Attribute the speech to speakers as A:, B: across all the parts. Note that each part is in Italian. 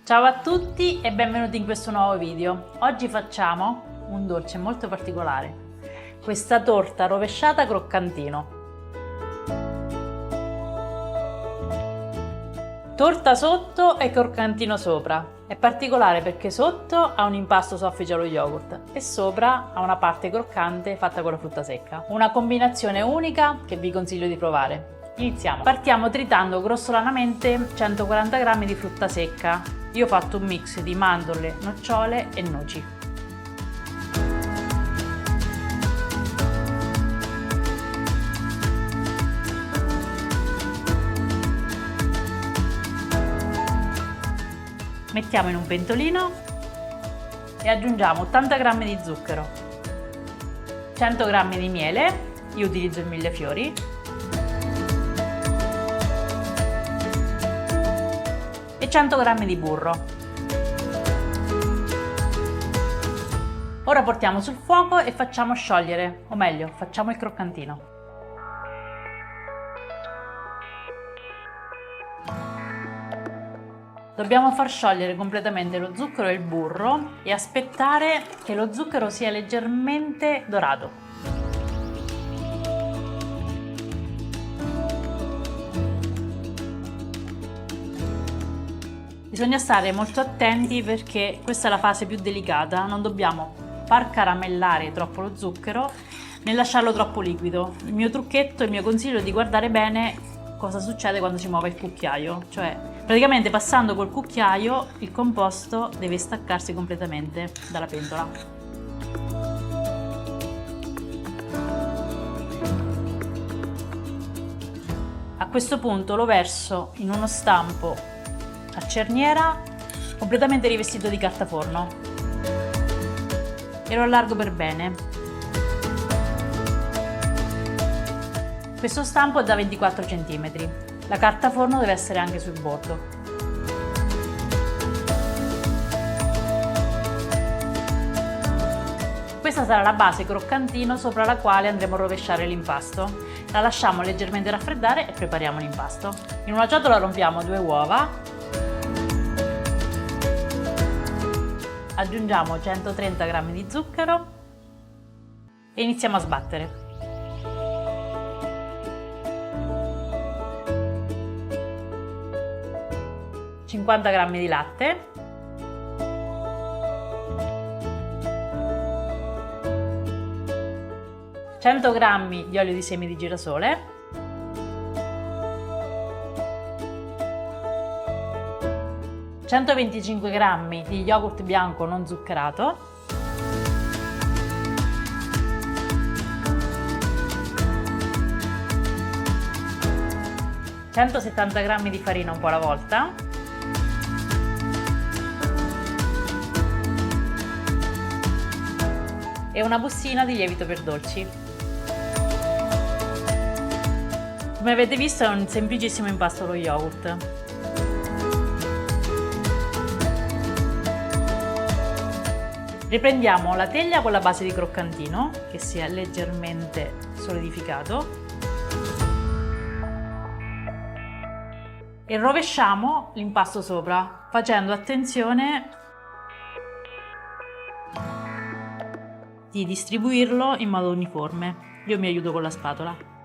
A: Ciao a tutti e benvenuti in questo nuovo video. Oggi facciamo un dolce molto particolare, questa torta rovesciata croccantino. Torta sotto e croccantino sopra. È particolare perché sotto ha un impasto soffice allo yogurt e sopra ha una parte croccante fatta con la frutta secca. Una combinazione unica che vi consiglio di provare. Iniziamo. Partiamo tritando grossolanamente 140 g di frutta secca. Io ho fatto un mix di mandorle, nocciole e noci. Mettiamo in un pentolino e aggiungiamo 80 g di zucchero, 100 g di miele, io utilizzo il millefiori, e 100 g di burro. Ora portiamo sul fuoco e facciamo sciogliere, o meglio, facciamo il croccantino. Dobbiamo far sciogliere completamente lo zucchero e il burro e aspettare che lo zucchero sia leggermente dorato. Bisogna stare molto attenti perché questa è la fase più delicata, non dobbiamo far caramellare troppo lo zucchero né lasciarlo troppo liquido. Il mio trucchetto, il mio consiglio è di guardare bene cosa succede quando si muove il cucchiaio, cioè praticamente passando col cucchiaio il composto deve staccarsi completamente dalla pentola. A questo punto lo verso in uno stampo a cerniera completamente rivestito di carta forno e lo allargo per bene. Questo stampo è da 24 cm. La carta forno deve essere anche sul bordo. Questa sarà la base croccantino sopra la quale andremo a rovesciare l'impasto. La lasciamo leggermente raffreddare e prepariamo l'impasto. In una ciotola rompiamo 2 uova. Aggiungiamo 130 g di zucchero e iniziamo a sbattere. $50 g di latte, $100 g di olio di semi di girasole, $125 g di yogurt bianco non zuccherato, $170 g di farina un po' alla volta, e una bustina di lievito per dolci. Come avete visto è un semplicissimo impasto allo yogurt. Riprendiamo la teglia con la base di croccantino che sia leggermente solidificato e rovesciamo l'impasto sopra facendo attenzione di distribuirlo in modo uniforme. Io mi aiuto con la spatola.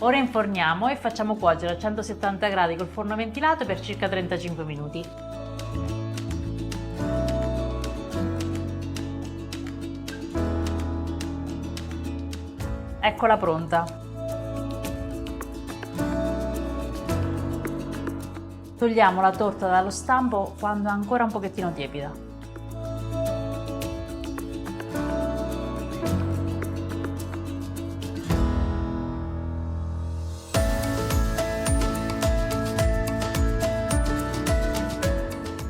A: Ora inforniamo e facciamo cuocere a 170 gradi col forno ventilato per circa 35 minuti. Eccola pronta. Togliamo la torta dallo stampo quando è ancora un pochettino tiepida.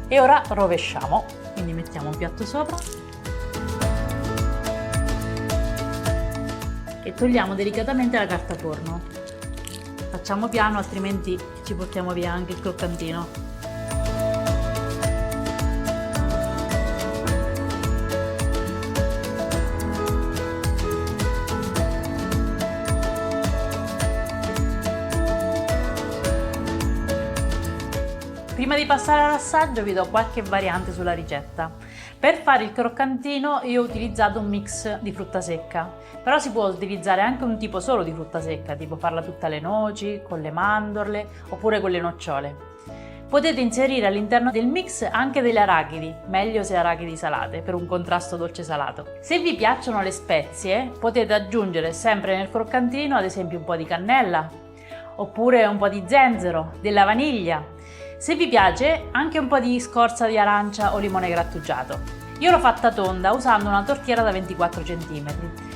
A: E ora rovesciamo, quindi mettiamo un piatto sopra e togliamo delicatamente la carta forno. Facciamo piano, altrimenti ci portiamo via anche il croccantino. Prima di passare all'assaggio vi do qualche variante sulla ricetta. Per fare il croccantino io ho utilizzato un mix di frutta secca, però si può utilizzare anche un tipo solo di frutta secca, tipo farla tutta alle noci, con le mandorle oppure con le nocciole. Potete inserire all'interno del mix anche delle arachidi, meglio se arachidi salate, per un contrasto dolce-salato. Se vi piacciono le spezie, potete aggiungere sempre nel croccantino ad esempio un po' di cannella, oppure un po' di zenzero, della vaniglia. Se vi piace, anche un po' di scorza di arancia o limone grattugiato. Io l'ho fatta tonda usando una tortiera da 24 cm,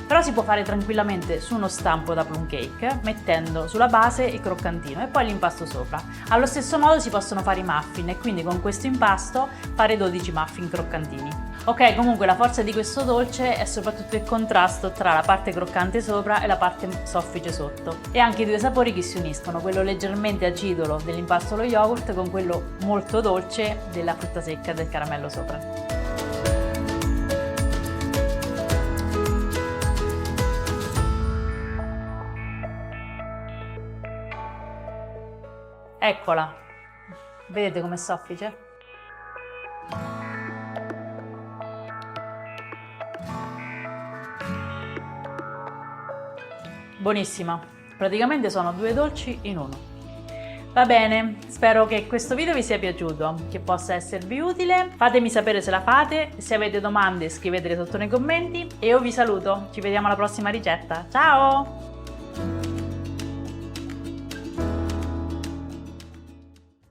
A: però si può fare tranquillamente su uno stampo da plum cake, mettendo sulla base il croccantino e poi l'impasto sopra. Allo stesso modo si possono fare i muffin e quindi con questo impasto fare 12 muffin croccantini. Ok, comunque la forza di questo dolce è soprattutto il contrasto tra la parte croccante sopra e la parte soffice sotto, e anche i due sapori che si uniscono, quello leggermente acidulo dell'impasto allo yogurt con quello molto dolce della frutta secca e del caramello sopra. Eccola, vedete com'è soffice? Buonissima, praticamente sono due dolci in uno. Va bene, spero che questo video vi sia piaciuto, che possa esservi utile. Fatemi sapere se la fate, se avete domande scrivetele sotto nei commenti e io vi saluto, ci vediamo alla prossima ricetta. Ciao!